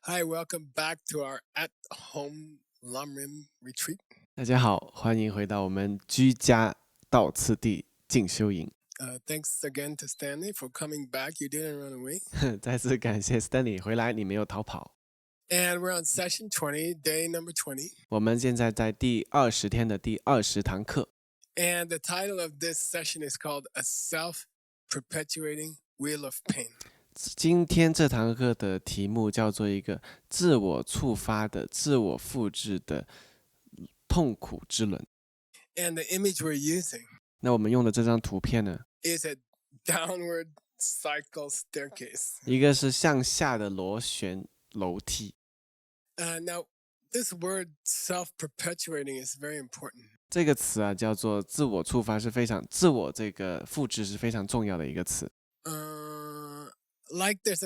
Hi, welcome back to our at-home Lamrim retreat. 大家好，欢迎回到我们居家到次第进修营。Thanks again to Stanley for coming back. You didn't run away. 再次感谢 Stanley 回来，你没有逃跑。And we're on session 20, day number 20. 我们现在在第20天的第20堂课。And the title of this session is called A Self-Perpetuating Wheel of Pain. 今天这堂课的题目叫做一个自我触发的、自我复制的痛苦之轮。And the image we're using 那我们用的这张图片呢， is a downward cycle staircase. 一个是向下的螺旋楼梯。Now, this word self-perpetuating is very important. 这个词啊，叫做自我触发，是非常自我这个复制是非常重要的一个词。Like there's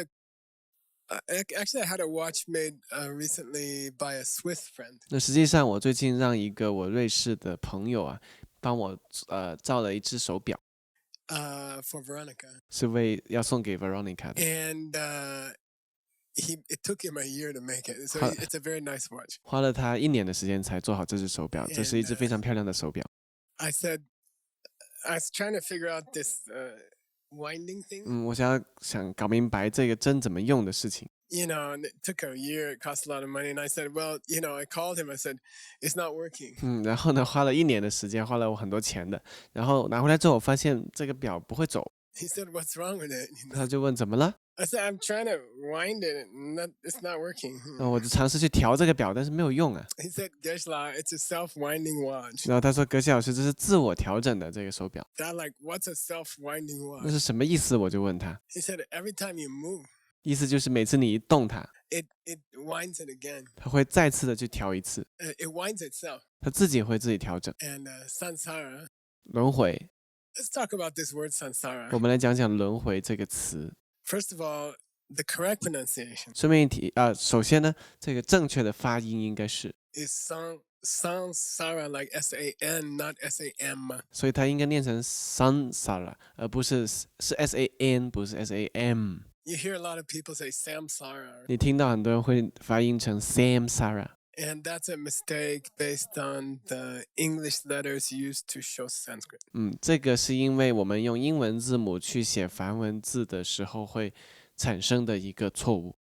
actually I had a watch made recently by a Swiss friend. 那实际上，我最近让一个我瑞士的朋友啊，帮我造了一只手表， For Veronica. 是要送给 Veronica 的。And it took him a year to make it. So it's a very nice watch. 花了他1年的时间才做好这只手表，这是一只非常漂亮的手表。I was trying to figure out this winding thing. 我想搞明白这个针怎么用的事情。And it took a year. It cost a lot of money. And I said, well, I called him. I said, it's not working. 然后呢，花了1年的时间，花了我很多钱的。然后拿回来之后，我发现这个表不会走。He said, what's wrong with it? 他就问怎么了？ I said, I'm trying to wind it. It's not working. 我就尝试去调这个表，但是没有用啊。He said, Gesla, it's a self-winding watch. 然后他说：“格西老师，这是自我调整的这个手表。” That what's a self-winding 那 watch? 是什么意思？我就问他。 He said, every time you move, 意思就是每次你一动它， it winds it again. 它会再次的去调一次， It winds itself. 它自己会自己调整。 And sansara. 轮回， Let's talk about this word sansara. 我们来讲讲轮回这个词。 First of all, the correct pronunciation 顺便一提首先呢，这个正确的发音应该是， is sansara, like S-A-N, not S-A-M. 所以它应该念成 sansara， 而不是S-A-N， 不是 S-A-M。 You hear a lot of people say samsara. 你听到很多人会发音成 samsara， And that's a mistake based on the English letters used to show Sanskrit. 这个是因为我们用英文字母去写梵文字的时候会产生的一个错误。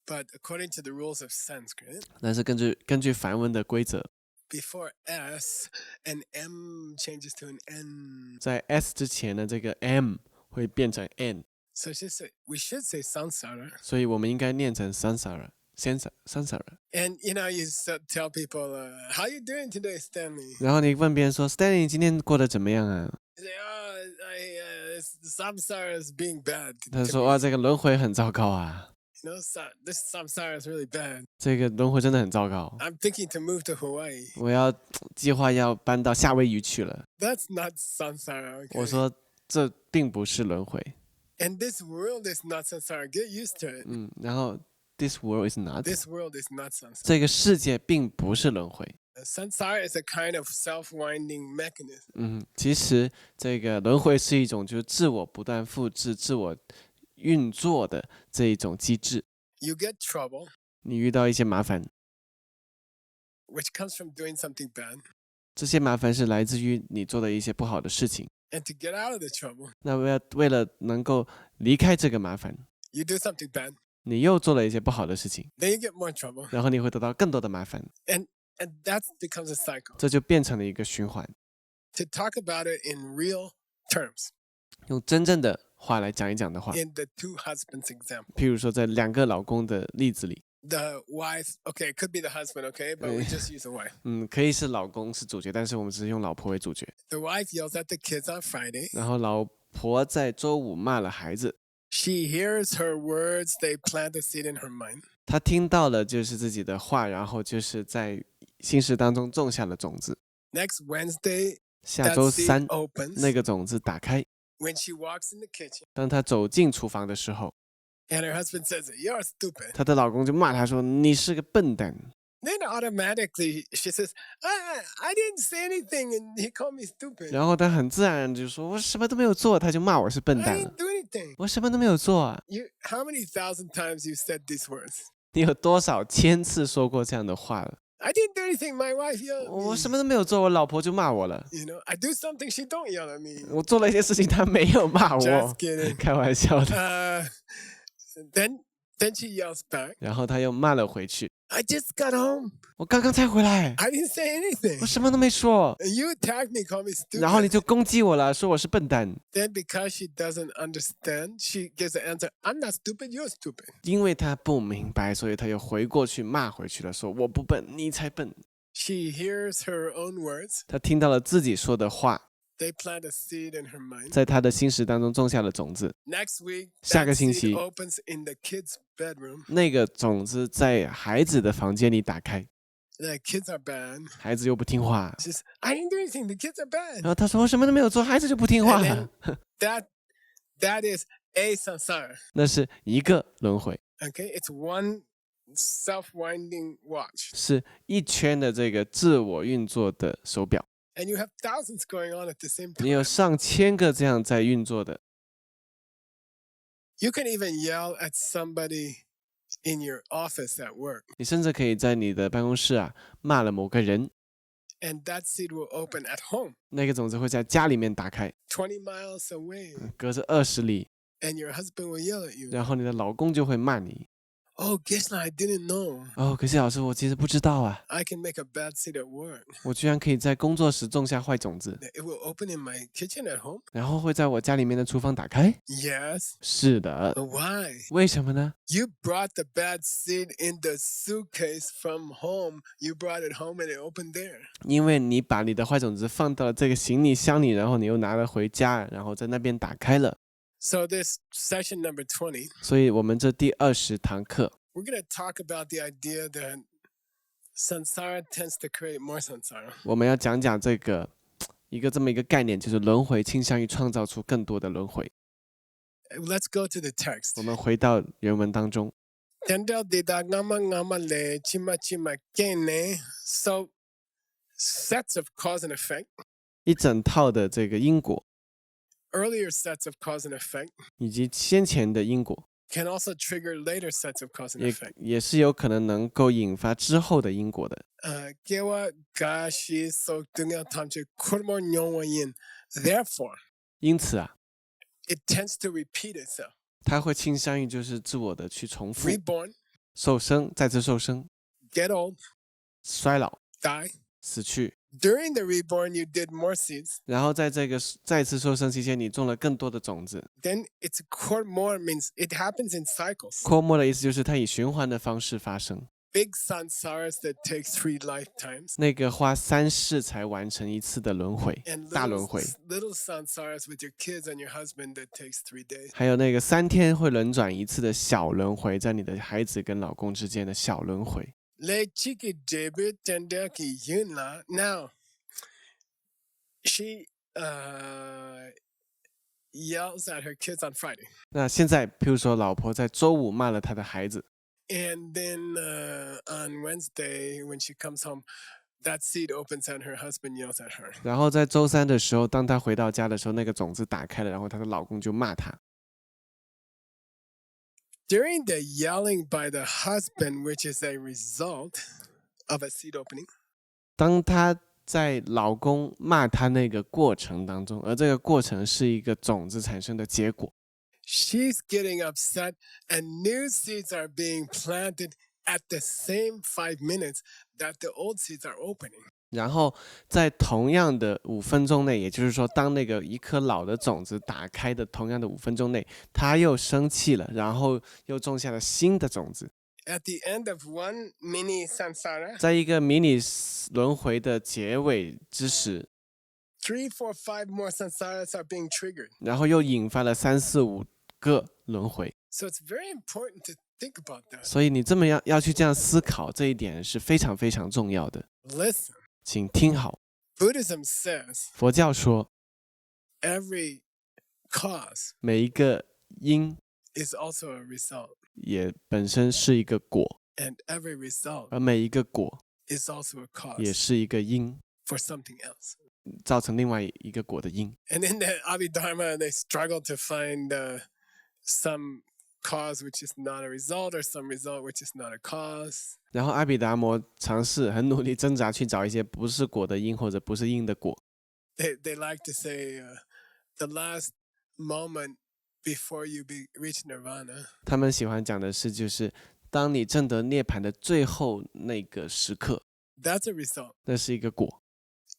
But according to the rules of Sanskrit, 但是根据梵文的规则， before S, an M changes to an N. 在 S 之前呢，这个 M 会变成 N， So we should say sansara. 所以我们应该念成 sansara。And you tell people, how you doing today, Stanley? 然后你问别人说 Stanley 你今天过得怎么样啊？ They say, oh, samsara is being bad. 他说哇，这个轮回很糟糕啊， This samsara is really bad. 这个轮回真的很糟糕。 I'm thinking to move to Hawaii. 我计划要搬到夏威夷去了。 That's not samsara. Okay? 我说这并不是轮回。 And this world is not samsara. Get used to it. 然后 This world is not. This world is not samsara. 这个世界并不是轮回。 Samsara is a kind of self-winding mechanism. 其实这个轮回是一种就是自我不断复制、自我运作的这一种机制。 You get trouble, 你遇到一些麻烦， which comes from doing something bad. 这些麻烦是来自于你做的一些不好的事情。 And to get out of the trouble, 那为了能够离开这个麻烦， you do something bad. 你又做了一些不好的事情， Then you get more trouble. 然后你会得到更多的麻烦， And that becomes a cycle. 这就变成了一个循环。 To talk about it in real terms, 用真正的话来讲一讲的话， in the two husbands example, 譬如说在2个老公的例子里， the wife, okay, it could be the husband, okay, but we just use the wife. 可以是老公是主角，但是我们只是用老婆为主角。 The wife yells at the kids on Friday. 然后老婆在周五骂了孩子， She hears her words, they plant a seed in her mind. 她听到了就是自己的话，然后就是在心事当中种下了种子。 Next Wednesday, 下 that 周 seed 3， opens 那个种子打开， when she walks in the kitchen. 当她走进厨房的时候， And her husband says, you're stupid. 她的老公就骂她说：“你是个笨蛋。” Then automatically she says, I didn't say anything and he called me stupid. 然后她很自然就说：“我什么都没有做。”她就骂我是笨 I 蛋 didn't 了。 do anything. 我什么都没有做啊！ How many thousand times you said these words? 你有多少千次说过这样的话了？ I didn't do anything. My wife yelled at 我 me. 什么都没有做，我老婆就骂我了。 You know, I do something, she don't yell at me. 我做了一些事情，她没有骂 Just 我， kidding. 开玩笑的。 Then she yells back. 然后她又骂了回去。 I just got home. 我刚刚才回来， I didn't say 我 anything. 什么都没说。 And you attacked me, call me 然后你 stupid. 就攻击我了，说我是笨蛋。 Then because she doesn't understand, she gives the answer, I'm not stupid, you're stupid. 因为她不明白，所以她又回过去骂回去了，说我不笨，你才笨。 She hears her own words. 她听到了自己说的话， They plant a seed in her mind. 在她的心识当中种下了种子。 Next week, 下 that 个星 seed 期， opens in the kid's bedroom. 那个种子在孩子的房间里打开， The kids are bad. 孩子又不听话。 She says, I didn't do anything, the kids are 然 bad. 后他说我什么都没有做，孩子就不听话 And 了 then。that is a samsara. 那是一个轮回， Okay, it's one self-winding watch. 是一圈的这个自我运作的手表。 And you have thousands going on at the same 你有 time. 上千个这样在运作的。 You can even yell at somebody in your office at work, 你甚至可以在你的办公室啊骂了某个人， and that seed will open at home, 那个种子会在家里面打开， 20 miles away, 隔着20里， and your husband will yell at you. 然后你的老公就会骂你。 Oh, Gisela, I didn't know. 哦，可是老师，我其实不知道啊， I can make a bad seed at work. 我居然可以在工作时种下坏种子， It will open in my kitchen at home? 然后会在我家里面的厨房打开。 Yes. 是的， Why? 为什么呢？ You brought the bad seed in the suitcase from home. You brought it home and it opened there. 因为你把你的坏种子放到了这个行李箱里，然后你又拿了回家，然后在那边打开了。 So this session number 20, 所以我们这第20堂课， we're going to talk about the idea that samsara tends to create more samsara. 我们要讲讲这个这么一个概念，就是轮回倾向于创造出更多的轮回。 Let's go to the text. 我们回到原文当中， Tendel dida ngama ngama le chima chima kene. So sets of cause and effect, 一整套的这个因果， earlier sets of cause and effect 以及先前的因果， can also trigger later sets of cause and 也 effect. 也是有可能能够引发之后的因果的。 Gewa gashi so dunga tamche kurmo nyongwa yin. Therefore, 因此啊， it tends to repeat itself. 它会倾向于就是自我的去重复， Reborn, 受生，再次受生， get old, 衰老， die. 死去。 During the reborn, you did more seeds. 然后在这个再次受生期间，你种了更多的种子。 Then it's more means it happens in cycles. 扩末的意思就是它以循环的方式发生。 Big samsaras that take 3 lifetimes. 那个花3世才完成一次的轮回， And 大轮 little, 回。 little samsaras with your kids and your husband that takes 3 days. 还有那个3天会轮转一次的小轮回，在你的孩子跟老公之间的小轮回。 Le chiki debut tendaki yunla. Now, she yells at her kids on Friday. 那现在，譬如说，老婆在周五骂了她的孩子， And then on Wednesday, when she comes home, that seed opens and her husband yells at her. 然后在周3的时候，当她回到家的时候，那个种子打开了，然后她的老公就骂她。 During the yelling by the husband, which is a result of a seed opening, 当她在老公骂她那个过程当中，而这个过程是一个种子产生的结果， she's getting upset and new seeds are being planted at the same 5 minutes that the old seeds are opening. 然后在同样的5分钟内，也就是说，当那个一颗老的种子打开的同样的5分钟内，她又生气了，然后又种下了新的种子。 At the end of one mini samsara, 在一个迷你轮回的结尾之时， 3, 4, 5 more samsaras are being triggered. 然后又引发了3、4、5个轮回。 So it's very important to think about that. 所以你这么要去这样思考，这一点是非常非常重要的。 Listen, 请听好， Buddhism says 佛教说， every cause 每一个因 is also a result, 也本身是一个果， and every result 而每一个果 is also a 也 cause 是一个因， for something else. 造成另外一个果的因。 And in the Abhidharma, they struggle to find some cause which is not a result, or some result which is not a cause. 然后阿比达摩尝试很努力挣扎去找一些不是果的因或者不是因的果。They like to say the last moment before you reach nirvana. 他们喜欢讲的是，就是当你证得涅槃的最后那个时刻， That's a result, 那是一个果，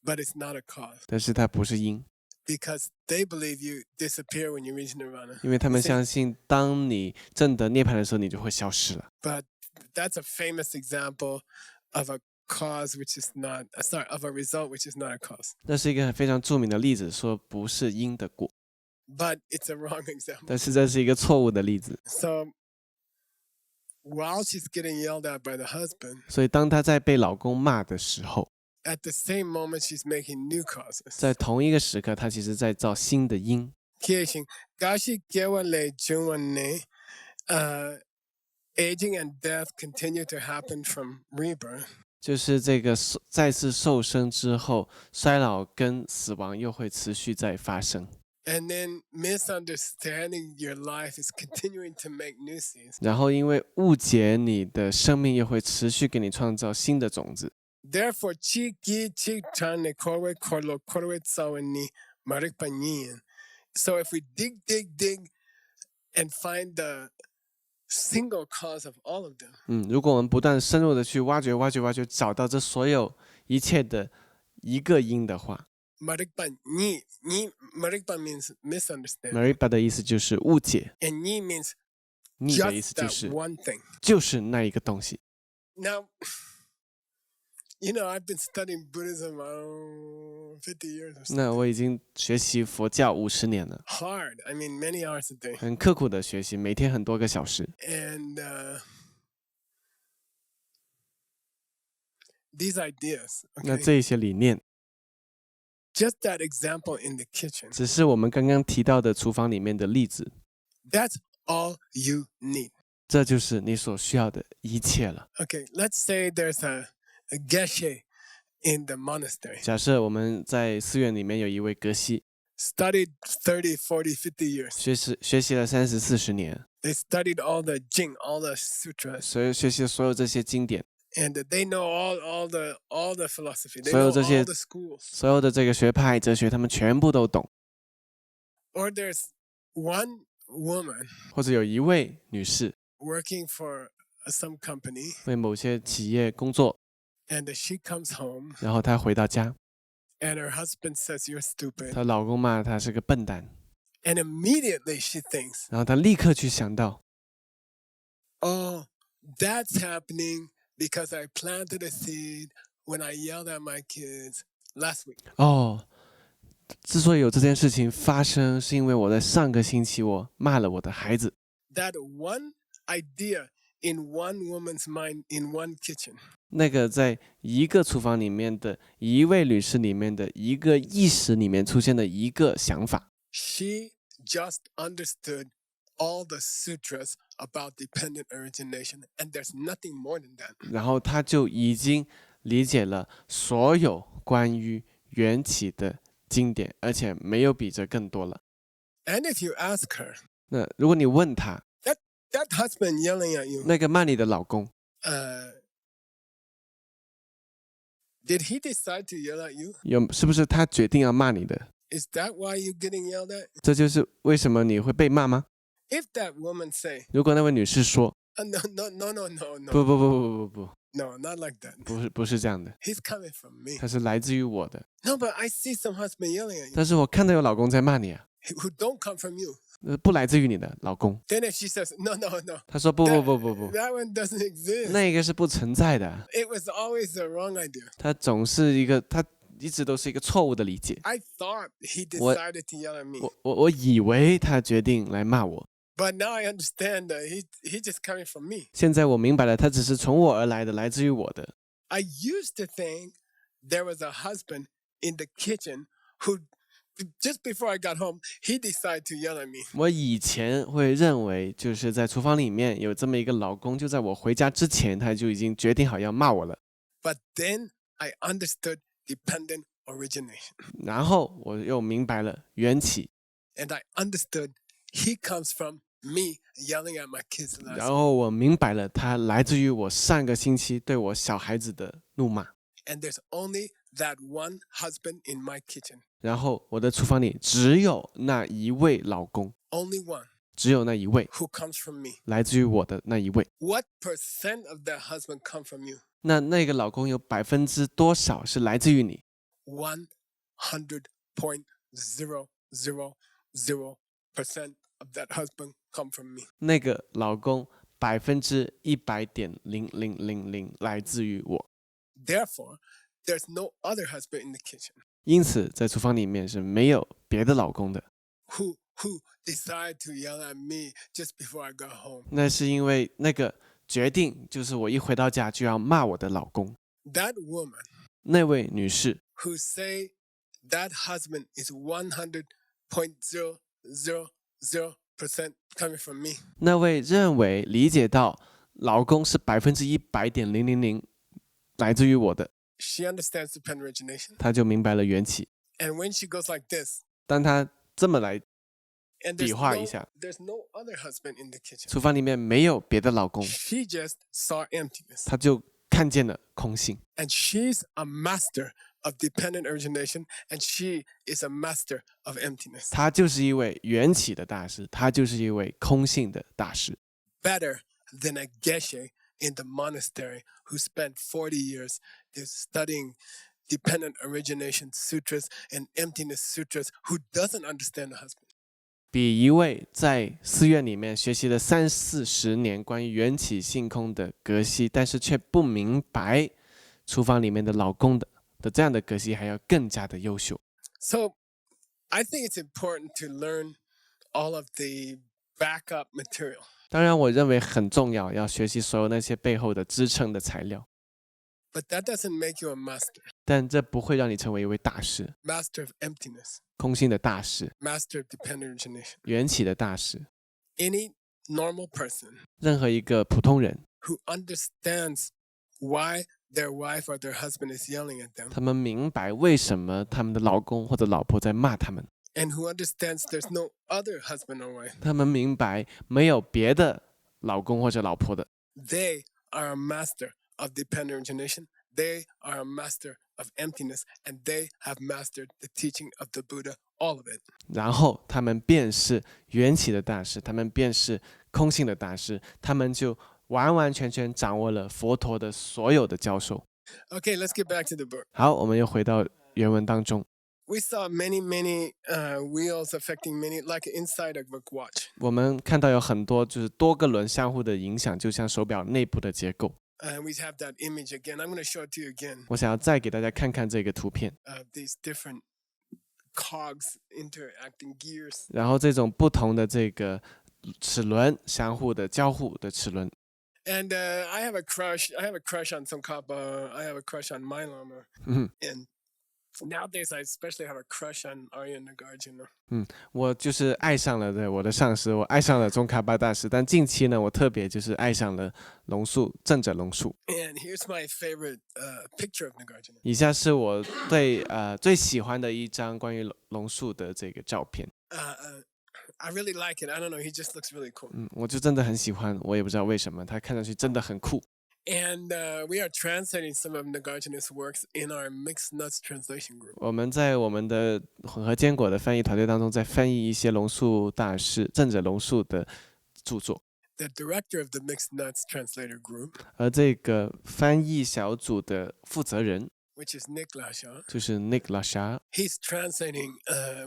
but it's not a cause, 但是它不是因， because they believe you disappear when you reach nirvana. 因为他们相信当你证得涅槃的时候，你就会消失了。 But that's a famous example of a cause which is not of a result which is not a cause. 那是一个非常著名的例子，说不是因的果， But it's a wrong example. 但是这是一个错误的例子。 So while she's getting yelled at by the husband, 所以当她在被老公骂的时候， at the same moment she's making new causes. 在同一个时刻，她其实在造新的因。 Kieshin, gashi gewale junwane, aging and death continue to happen from rebirth. 就是这个再次受生之后，衰老跟死亡又会持续在发生。 And then misunderstanding your life is continuing to make new seeds. 然后因为误解你的生命，又会持续给你创造新的种子。 Therefore, chi gi chi chane korwe korlo korwe tsawani marikpanyin. So if we dig and find the single cause of all of them, 如果我们不断深入的去挖掘，找到这所有一切的一个因的话， marikpan means misunderstanding, mariba 的意思就是误解， and ni means 你的意思 just 就 that 是 one thing. 就是那一个东西。 Now, I've been studying Buddhism 50 years or 那 so. 我已经学习佛教50年了， Hard. I mean, many hours a day. 很刻苦的学习，每天很多个小时。 And these ideas, 那 okay, 这一些理念， just that example in the kitchen, 只是我们刚刚提到的厨房里面的例子， that's all you need. 这就是你所需要的一切了。 Okay, let's say there's a geshe in the monastery, 假设我们在寺院里面有一位格西， studied 30, 40, 50 years. 学习了30、40年， They studied all the jing, all the sutras, 所以学习了所有这些经典， and they know all the philosophy. They 所有 know 这些 all the schools. 所有的这个学派哲学，他们全部都懂。 Or there's one woman 或者有一位女士 working for some company, 为某些企业工作， and she comes home, 然后她回到家， and her husband says, "You're stupid." 她老公骂她是个笨蛋， And immediately she thinks, 然后她立刻去想到， "Oh, that's happening because I planted a seed when I yelled at my kids last week." 哦，之所以有这件事情发生，是因为我在上个星期我骂了我的孩子。 That one idea in one woman's mind in one kitchen. 那个在一个厨房里面的一位女士里面的一个意识里面出现的一个想法， She just understood all the sutras about dependent origination, and there's nothing more than that. 然后她就已经理解了所有关于缘起的经典，而且没有比这更多了。 And if you ask her, 那如果你问她， that husband yelling at you, 那个骂你的老公， did he decide to yell at you? 是不是他决定要骂你的？ Is that why you're getting yelled at? 这就是为什么你会被骂吗？ If that woman say, 如果那位女士说， no, no, no, no, no, no, 不， no, not like that. 不是这样的， He's coming from me. 它是来自于我的。 No, but I see some husband yelling at you 但是我看到有老公在骂你啊， who don't come from you. 不来自于你的老公。 Then if she says, no, no, no, 他说不， that one doesn't exist. 那个是不存在的， It was always the wrong idea. 他总是一个，他一直都是一个错误的理解。 I thought he decided to yell at me. 我以为他决定来骂我， But now I understand that he just coming from me. 现在我明白了，他只是从我而来的，来自于我的。 I used to think there was a husband in the kitchen who, just before I got home, he decided to yell at me. 我以前会认为，就是在厨房里面有这么一个老公，就在我回家之前，他就已经决定好要骂我了。 But then I understood dependent origination. 然后我又明白了缘起， And I understood he comes from me yelling at my kids last 然 week. 后我明白了，它来自于我上个星期对我小孩子的怒骂。 And there's only that one husband in my kitchen. 然后我的厨房里只有那一位老公， Only one 只有那一位 who comes from me. 来自于我的那一位。 What percent of that husband come from you? 那个老公有多少是来自于你？ 100.000% of that husband come from me. 那个老公100.00000来自于我。 Therefore, there's no other husband in the kitchen 因此，在厨房里面是没有别的老公的。 who decide to yell at me just before I got home. 那是因为那个决定就是我一回到家就要骂我的老公。 That woman 那位女士 who say that husband is 100.000% coming from me. 那位认为理解到老公是100.000%来自于我的， She understands dependent origination. 她就明白了缘起。 And when she goes like this, 当她这么来 and 比划一下， there's no other husband in the kitchen. 厨房里面没有别的老公， She just saw emptiness. 她就看见了空性。 And she's a master of dependent origination, and she is a master of emptiness. 她就是一位缘起的大师，她就是一位空性的大师。 Better than a geshe in the monastery who spent 40 years studying dependent origination sutras and emptiness sutras who doesn't understand the husband. 比一位在寺院里面学习了30-40年关于缘起性空的格西，但是却不明白厨房里面的老公的这样的格西还要更加的优秀。 So I think it's important to learn all of the backup material. 当然，我认为很重要，要学习所有那些背后的支撑的材料， But that doesn't make you a master. 但这不会让你成为一位大师， Master of emptiness, 空性的大师， master of dependent origination. 缘起的大师。 Any normal person 任何一个普通人， who understands why their wife or their husband is yelling at them, 他们明白为什么他们的老公或者老婆在骂他们， and who understands there's no other husband or wife, 他们明白没有别的老公或者老婆的， they are a master of dependent origination. They are a master of emptiness, and they have mastered the teaching of the Buddha, all of it. 然后他们便是缘起的大师，他们便是空性的大师，他们就完完全全掌握了佛陀的所有的教授。 Okay, let's get back to the book. 好，我们又回到原文当中， We saw many wheels affecting many, like inside of a watch. 我们看到有很多就是多个轮相互的影响，就像手表内部的结构。 And we have that image again. I'm going to show it to you again. 我想要再给大家看看这个图片， These different cogs interacting gears. 然后这种不同的这个齿轮相互的交互的齿轮。 And I have a crush. I have a crush on Tsongkhapa. I have a crush on my Lama. 嗯 And nowadays, I especially have a crush on Arya Nagarjuna. 我就是爱上了我的上师，我爱上了宗喀巴大师。但近期呢，我特别就是爱上了龙树正者龙树。 And here's my favorite picture of Nagarjuna. 以下是我最喜欢的一张关于龙树的这个照片。 I really like it. I don't know. He just looks really cool. 我就真的很喜欢，我也不知道为什么，他看上去真的很酷。 And we are translating some of Nagarjuna's works in our Mixed Nuts translation group. 我们在我们的混合坚果的翻译团队当中，在翻译一些龙树大师正者龙树的著作。 The director of the Mixed Nuts translator group, 而这个翻译小组的负责人 which is Nick Lasha, 就是 Nick Lasha， he's translating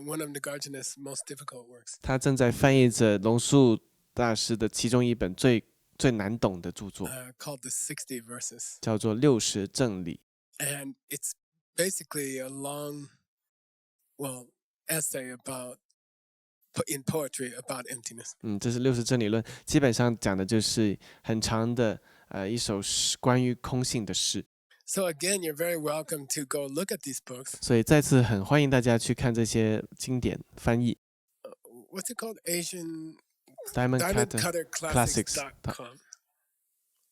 one of Nagarjuna's most difficult works. 他正在翻译着龙树大师的其中一本最难懂的著作， Called the 60 Verses. 叫做《60正理》。 And it's basically a long, essay in poetry about emptiness. 这是60正理论，基本上讲的就是很长的一首诗，关于空性的诗。 So again, you're very welcome to go look at these books. 所以再次很欢迎大家去看这些经典翻译。 What's it called? Asian Diamond Cutter DiamondCutterClassics.com.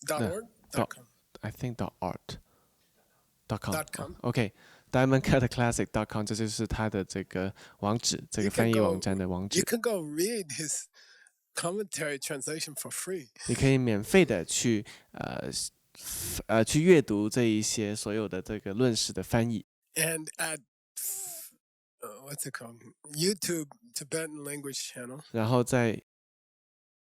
.org? .com. I think .art .com .com. OK，DiamondCutterClassic.com 这就是它的这个网址，这个翻译网站的网 You 址。 can go read commentary translation for free. 你可以免费的去去阅读这一些所有的这个论史的翻译。And at what's it called? YouTube Tibetan language channel. 然后在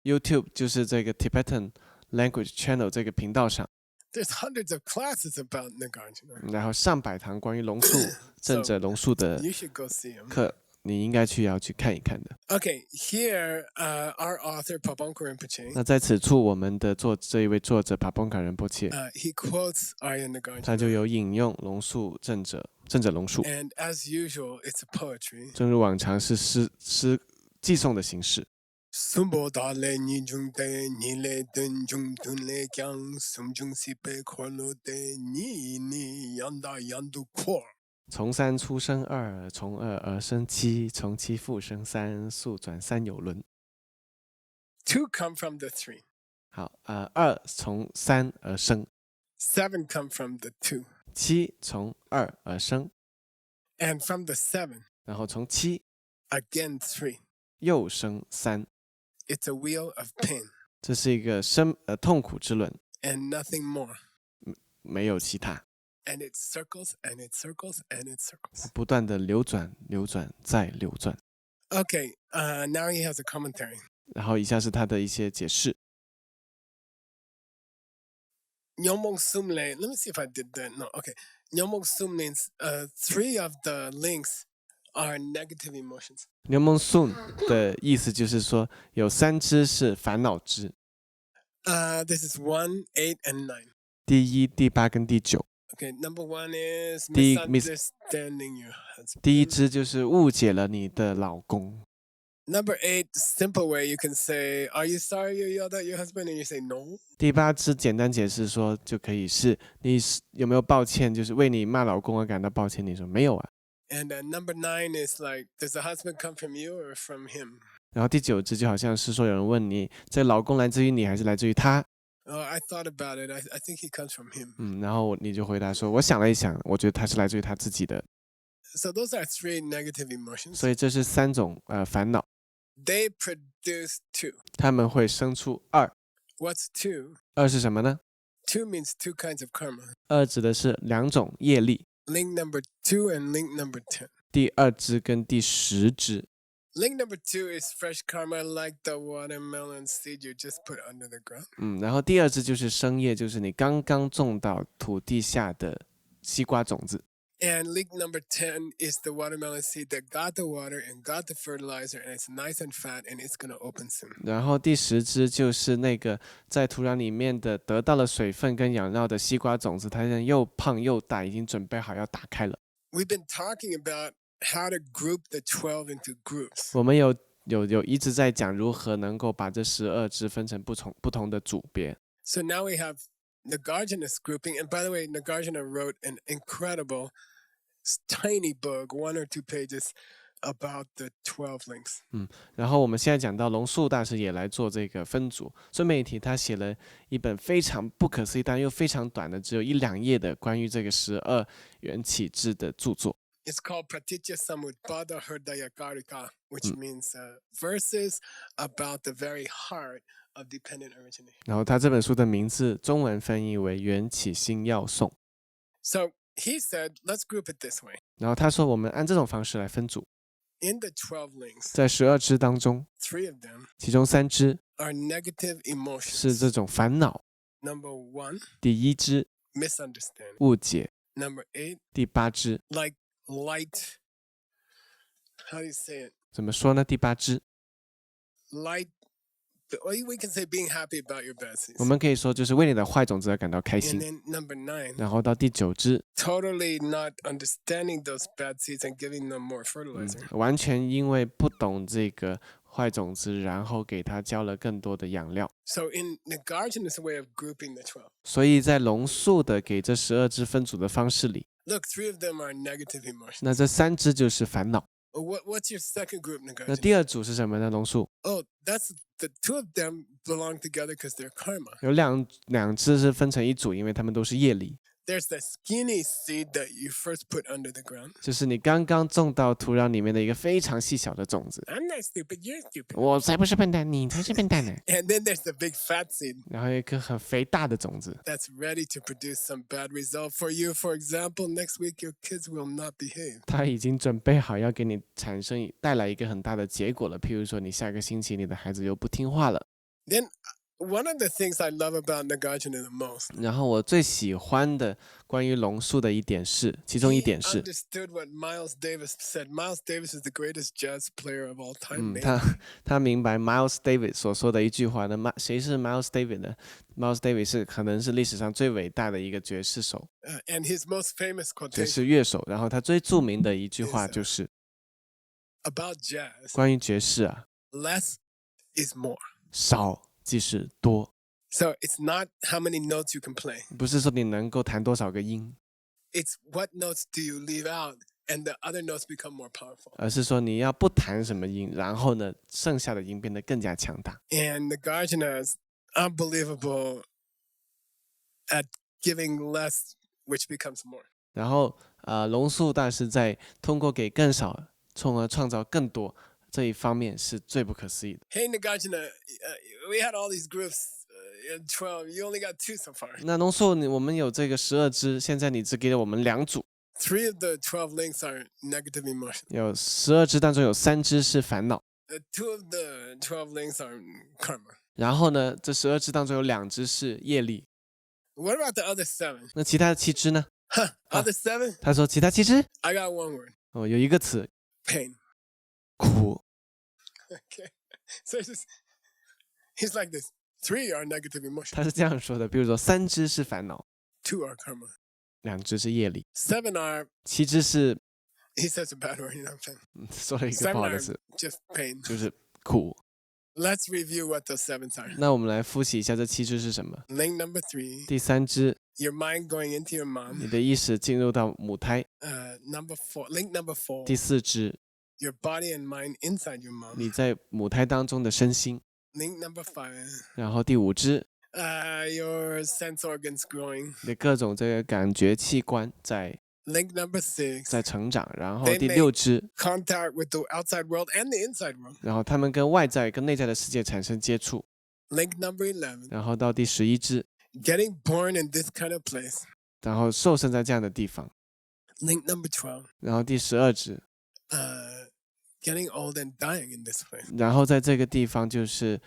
YouTube 就是这个 Tibetan Language Channel 这个频道上， There's hundreds of classes about Nagarjuna. 然后上百堂关于龙树正者龙树的 You should go see him. 课，你应该要去看一看的。 Okay, here our author Paponka Rinpoche, 那在此处，我们的这一位作者帕蓬卡仁波切， he quotes Arya 他就 Nagarjuna. 有引用龙树正者龙树， And as usual, it's a poetry. 正如往常是诗寄颂的形式。 Sumbo dale ni jung de ni le dun jung dun le kyang sum jung si pe kholo de ni yanda yandu kor. 从三出生二，从二而生七，从七复生三，速转三有轮。 Two come from the three. 好，二从三而生， Seven come from the two. 七从二而生， And from the seven, 然后从七 again three. 又生三。 It's a wheel of pain 这是一个痛苦之轮， and nothing more. 没有其他， And it circles and it circles and it circles. 不断的流转、流转再流转。 Okay, now he has a commentary. 然后以下是他的一些解释。 Nyomong Sumle, let me see if I did that. No, okay. Nyomong Sum means three of the links are negative emotions. 牛蒙颂的意思就是说，有三支是烦恼支， This is 1, 8, and 9. 第一、第八跟第九。 Okay, number 1 is 第一 misunderstanding your husband. 第一支就是误解了你的老公。 Number 8, simple way, you can say, "Are you sorry you yelled at your husband?" And you say no. 第八支简单解释说就可以是你有没有抱歉，就是为你骂老公而感到抱歉。你说没有啊。 And number 9 is like, does the husband come from you or from him? 然后第九支就好像是说有人问你，这老公来自于你还是来自于他？ Oh, I thought about it. I think he comes from him. 然后你就回答说，我想了一想，我觉得他是来自于他自己的。 So those are 3 negative emotions. 所以这是三种烦恼， They produce 2. 他们会生出二。 What's 2? 二是什么呢？ 2 means 2 kinds of karma. 二指的是两种业力， Link number 2 and link number 10. 第二支跟第十支。 Link number 2 is fresh karma, like the watermelon seed you just put under the ground. 然后第二支就是生业，就是你刚刚种到土地下的西瓜种子。 And link number 10 is the watermelon seed that got the water and got the fertilizer, and it's nice and fat, and it's going to open soon. 然后第十支就是那个在土壤里面的得到了水分跟养料的西瓜种子，它现在又胖又大，已经准备好要打开了。 We've been talking about how to group the 12 into groups. 我们有一直在讲如何能够把这12支分成不同的组别。 So now we have Nagarjuna's grouping. And by the way, Nagarjuna wrote an incredible tiny book, 1 or 2 pages, about the 12 links. 然后我们现在讲到龙树大师也来做这个分组，顺便一提，他写了一本非常不可思议但又非常短的，只有1-2页的关于这个12缘起支的著作。 It's called Pratitya Samutpada Hridayakarika, which means verses about the very heart of dependent origination. 然后他这本书的名字中文翻译为《缘起心要颂》。 So he said, let's group it this way. 然后他说，我们按这种方式来分组， In the 12 links, 在12支当中， 3 of them 其中3支 are negative 是 emotions. 这种烦恼， Number 1, 第一支 misunderstanding. 误解， Number 8, 第8支 like light. How do you say it? 怎么说呢？第8支 Light. Or we can say being happy about your bad 我 seeds. 们可以说就是为你的坏种子而感到开 And 心。 then number 9, 然后到第9支， totally not understanding those bad seeds and giving them more fertilizer. 完全因为不懂这个坏种子，然后给它浇了更多的养料。 So in Nagarjuna's way of grouping the 12, 所以在龙树的给这12支分组的方式里， look, 3 of them are negative emotions. 那这3支就是烦恼。 What's your second group, 那 Nagarjuna? 第二组是什么呢？龙树 Oh, that's the 2 of them belong together because they're karma. 有两支是分成一组，因为他们都是业力。there's the skinny seed that you first put under the ground. 就是你刚刚种到土壤里面的一个非常细小的种子。 I'm not stupid, you're stupid. 我才不是笨蛋，你才是笨蛋呢。 And then there's the big fat seed 然后有一颗很肥大的种子， that's ready to produce some bad result for you. For example, next week your kids will not behave. 它已经准备好要给你带来一个很大的结果了。譬如说，你下个星期你的孩子又不听话了。 Then one of the things I love about Nagarjuna the most, 然后我最喜欢的关于龙树的一点是，其中一 he 点是， understood what Miles Davis said. Miles Davis is the greatest jazz player of all time. maybe. 他明白 Miles Davis 所说的一句话。那谁是 Miles Davis 呢？ Miles Davis 可能是历史上最伟大的一个爵士手， And his most famous 爵 quotation 士乐手。然后他最著名的一句话就是 about jazz, 关于爵士啊， less is more. 少即是多， So it's not how many notes you can play. 不是说你能够弹多少个音， It's what notes do you leave out and the other notes become more powerful. 而是说你要不弹什么音，然后呢，剩下的音变得更加强大。 And Nagarjuna is unbelievable at giving less, which becomes more. 然后龙树大师在通过给更少，从而创造更多这一方面是最不可思议的。 Hey, Nagarjuna, we had all these groups, 12. You only got 2 so far. 那龙树，我们有这个12支，现在你只给了我们2组， 3 of the 12 links are negative emotion. 有12支当中有3支是烦恼， 2 of the 12 links are karma. 然后呢，这12支当中有2支是业力， What about the other 7? 那其他的7支呢？ Huh, other 7? 他说其他7支 I got one word, 哦，有一个词 pain. 苦， Okay. So he's like this. 3 are negative emotion. 他是这样说的。比如说3支是烦恼， 2 are karma. 2支是业力， 7 are, 7支是he says a bad word, you know what I'm saying? 说了一个 7不好 are 的词， just pain. 就是苦。 Let's review what those 7s are. 那我们来复习一下这7支是什么。 Link number 3, 第3支， your mind going into your 你 mom. 的意识进入到母胎； Number 4, link number 4, 第4支， your body and mind inside your mom. 你在母胎当中的身心； Link number 5, 然后第5支， your sense organs growing. 你的各种这个感觉器官在 Link number 6, 成长；然后 They 第 make- 6支， contact with the outside world and the inside world. 然后他们跟外在跟内在的世界产生接触； Link number 11, 然后到第11支， getting born in this kind of place. 然后受生在这样的地方； Link number 12, 然后第12支， getting old and dying in this place. 然后在这个地方就是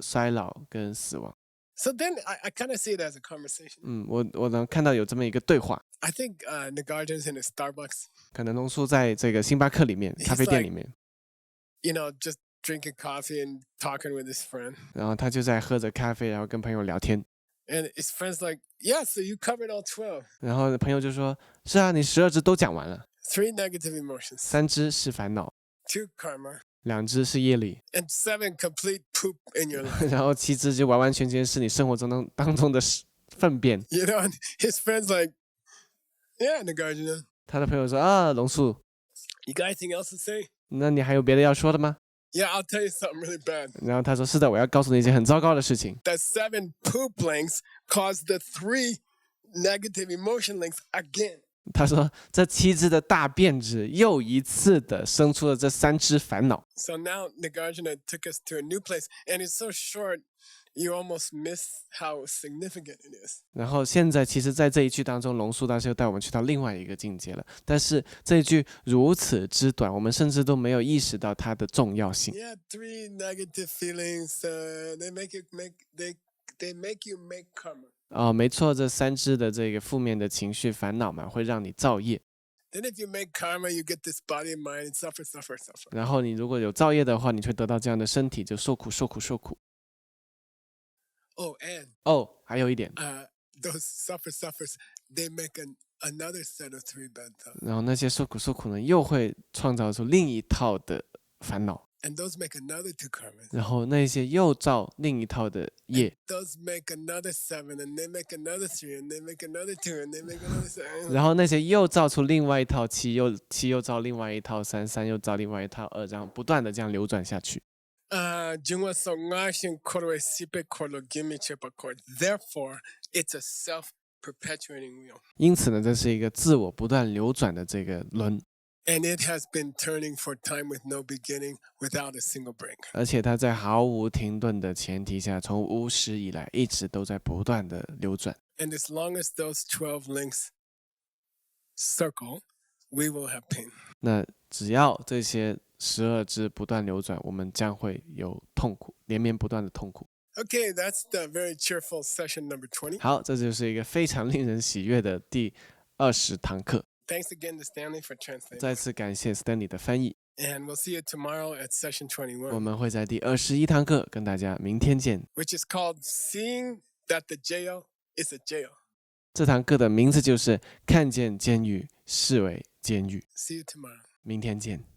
衰老跟死亡。 So then I kind of see it as a conversation. 我能看到有这么一个对话。 I think Nagarjuna's in a Starbucks, 可能龙叔在这个星巴克里面、咖啡店里面， just drinking coffee and talking with his friend. 然后他就在喝着咖啡，然后跟朋友聊天， And his friend's like, yeah, so you covered all 12. 然后朋友就说：“是啊，你12支都讲完了3 negative emotions, ，3支是烦恼2 karma, ，2支是业力， and 7 complete poop in your life. 然后7支就完完全全是你生活中当中的粪便。 And his friend's like, yeah, Nagarjuna, 他的朋友说：“啊，龙叔， you got anything else to say? 那你还有别的要说的吗 Yeah, I'll tell you something really bad. ？”然后他说：“是的，我要告诉你一件很糟糕的事情。 That 7 poop links caused the 3 negative emotion links again. 他说这7支的大便质又一次的生出了这3支烦恼。 So now Nagarjuna took us to a new place, and it's so short, you almost miss how significant it is. 然后现在其实在这一句当中，龙树大师又带我们去到另外一个境界了。但是这一句如此之短，我们甚至都没有意识到它的重要性。 Yeah, 3 negative feelings, they make you make karma. 哦，没错，这3支的这个负面的情绪烦恼嘛，会让你造业。 Then if you make karma, you get this body and mind, and suffer, suffer, suffer. 然后你如果有造业的话，你就会得到这样的身体，就受苦、受苦、受苦。 Oh, and 哦，还有一点， those suffer, suffers, they make another set of 3 bad thoughts. 然后那些受苦、受苦呢，又会创造出另一套的烦恼， And those make another 2 karmas. 然后那些又造另一套的业， Those make another 7, and they make another 3, and they make another 2, and they make another 7. 然后那些又造出另外一套7，又造另外一套3，3又造另外一套2，这样不断的这样流转下去。 Jungwa songashin korwe sipe korlo gimi chepa kor. Therefore, it's a perpetuating wheel. 因此呢，这是一个自我不断流转的这个轮， And it has been turning for time with no beginning without a single break. 而且它在毫无停顿的前提下，从无始以来一直都在不断的流转。 And as long as those 12 links circle, we will have pain. 那只要这些12支不断流转，我们将会有痛苦，连绵不断的痛苦。 Okay, that's the very cheerful session number 20. 好，这就是一个非常令人喜悦的第20堂课。 Thanks again to Stanley for translating. 再次感谢 Stanley 的翻译， And we'll see you tomorrow at session 我21, 们会在第21堂课跟大家明天见。 which is called Seeing That the Jail is a Jail. 这堂课的名字就是看见监狱视为监狱。 See you tomorrow. 明天见。